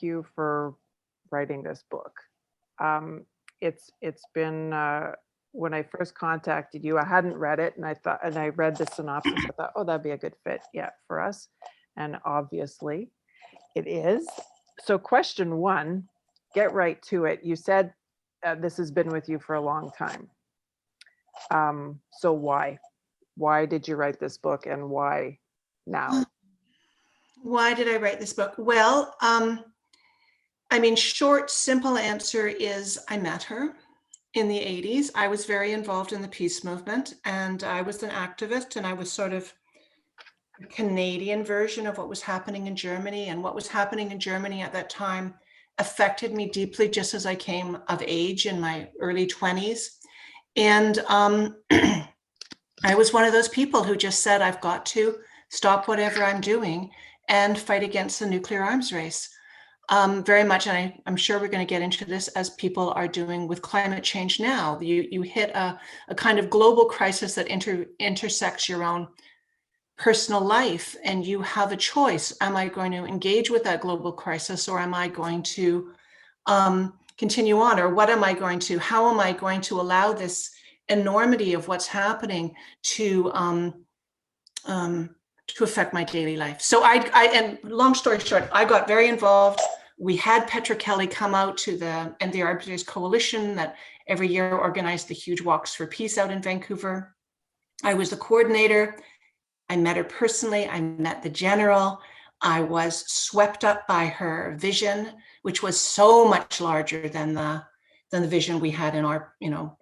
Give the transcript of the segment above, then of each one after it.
thank you for writing this book. It's been when I first contacted you, I hadn't read it, and I read the synopsis. I thought, oh, that'd be a good fit, yeah, for us, and obviously, it is. So, question one, get right to it. You said this has been with you for a long time. So why? Why did you write this book, and why now? Why did I write this book? Well, I mean, short, simple answer is I met her in the 80s. I was very involved in the peace movement, and I was an activist, and I was sort of a Canadian version of what was happening in Germany. And what was happening in Germany at that time affected me deeply, just as I came of age in my early 20s. And I was one of those people who just said, I've got to stop whatever I'm doing and fight against the nuclear arms race. Very much, and I'm sure we're going to get into this, as people are doing with climate change now. You hit a kind of global crisis that intersects your own personal life, and you have a choice. Am I going to engage with that global crisis, or am I going to continue on? Or what am I going to, how am I going to allow this enormity of what's happening to affect my daily life? So and long story short, I got very involved. We had Petra Kelly come out to the End the Arms Race Coalition that every year organized the huge walks for peace out in Vancouver. I was the coordinator. I met her personally. I met the general. I was swept up by her vision, which was so much larger than the vision we had in our,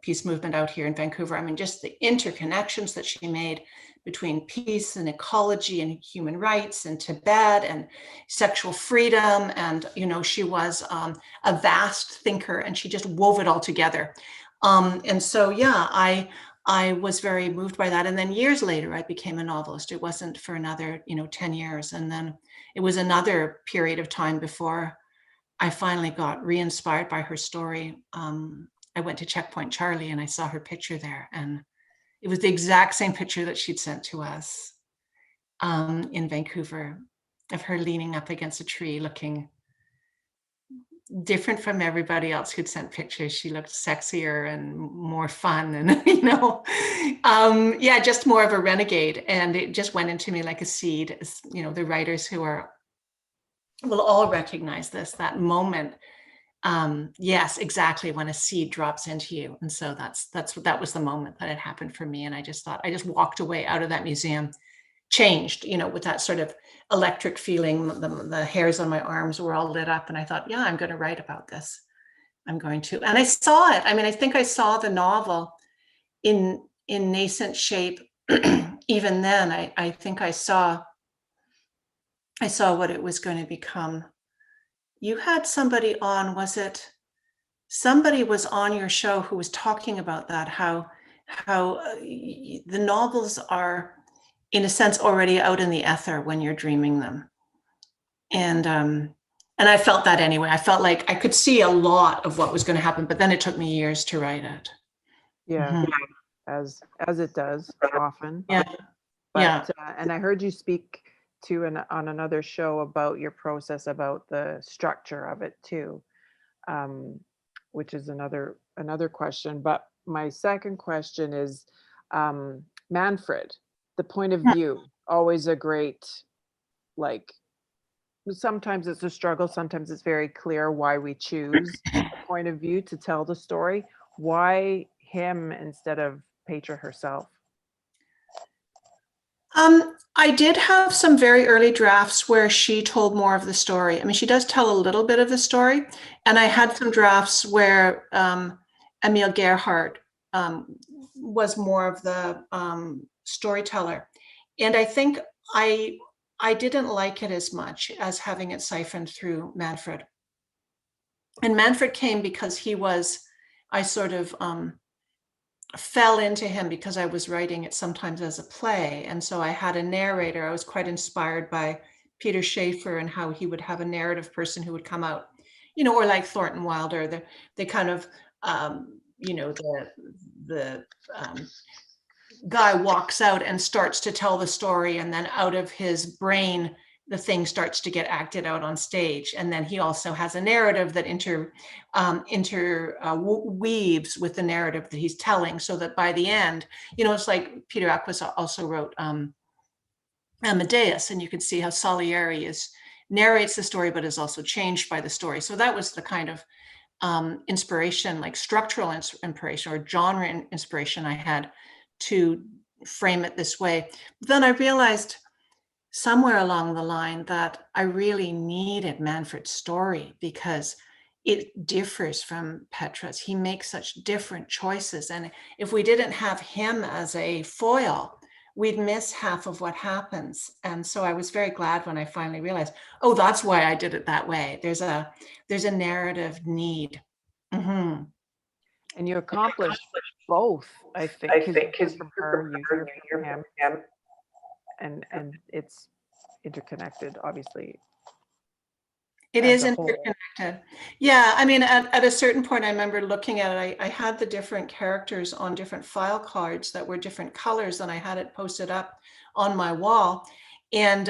peace movement out here in Vancouver. I mean, just the interconnections that she made between peace and ecology and human rights and Tibet and sexual freedom. And, she was a vast thinker, and she just wove it all together. And so, yeah, I was very moved by that. And then years later, I became a novelist. It wasn't for another, 10 years. And then it was another period of time before I finally got re-inspired by her story. I went to Checkpoint Charlie and I saw her picture there, and it was the exact same picture that she'd sent to us in Vancouver, of her leaning up against a tree, looking different from everybody else who'd sent pictures. She looked sexier and more fun, and just more of a renegade. And it just went into me like a seed. The writers who will all recognize this, that moment. Yes, exactly, when a seed drops into you. And so that was the moment that had happened for me. And I just thought, I just walked away out of that museum changed, with that sort of electric feeling. The hairs on my arms were all lit up, and I thought, yeah, I'm going to write about this. I'm going to. And I saw it. I mean, I think I saw the novel in nascent shape. Even then, I think I saw what it was going to become. You had somebody on, somebody was on your show who was talking about that, how the novels are, in a sense, already out in the ether when you're dreaming them. And I felt that anyway. I felt like I could see a lot of what was going to happen, but then it took me years to write it. Yeah, as it does often. Yeah. But, and I heard you speak on another show about your process, about the structure of it too, which is another question. But my second question is, Manfred, the point of view, always a great, sometimes it's a struggle, sometimes it's very clear why we choose a point of view to tell the story. Why him instead of Petra herself? I did have some very early drafts where she told more of the story. I mean, she does tell a little bit of the story. And I had some drafts where Emil Gerhardt was more of the storyteller. And I think I didn't like it as much as having it siphoned through Manfred. And Manfred came because I sort of fell into him because I was writing it sometimes as a play. And so I had a narrator. I was quite inspired by Peter Schaefer and how he would have a narrative person who would come out, or like Thornton Wilder, they kind of, the guy walks out and starts to tell the story, and then out of his brain the thing starts to get acted out on stage. And then he also has a narrative that interweaves with the narrative that he's telling, so that by the end, you know, it's like Peter Aquis also wrote Amadeus, and you can see how Salieri narrates the story, but is also changed by the story. So that was the kind of inspiration, like structural inspiration or genre inspiration I had to frame it this way. But then I realized somewhere along the line that I really needed Manfred's story because it differs from Petra's. He makes such different choices. And if we didn't have him as a foil, we'd miss half of what happens. And so I was very glad when I finally realized, oh, that's why I did it that way. There's a narrative need. Mm-hmm. And you accomplish both, I think, because you hear from her, you hear from him, and it's interconnected, obviously. It as is a whole. interconnected. Yeah, I mean, at a certain point, I remember looking at it, I had the different characters on different file cards that were different colors, and I had it posted up on my wall. And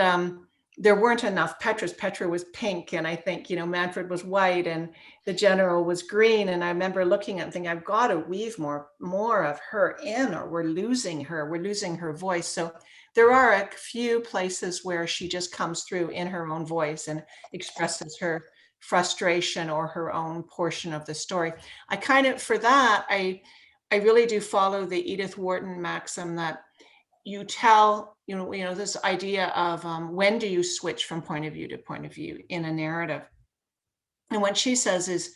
there weren't enough Petras. Petra was pink, and I think, you know, Manfred was white, and the general was green. And I remember looking at it and thinking, I've got to weave more of her in, or we're losing her voice. So there are a few places where she just comes through in her own voice and expresses her frustration or her own portion of the story. I kind of, for that, I really do follow the Edith Wharton maxim that you tell, you know, this idea of when do you switch from point of view to point of view in a narrative. And what she says is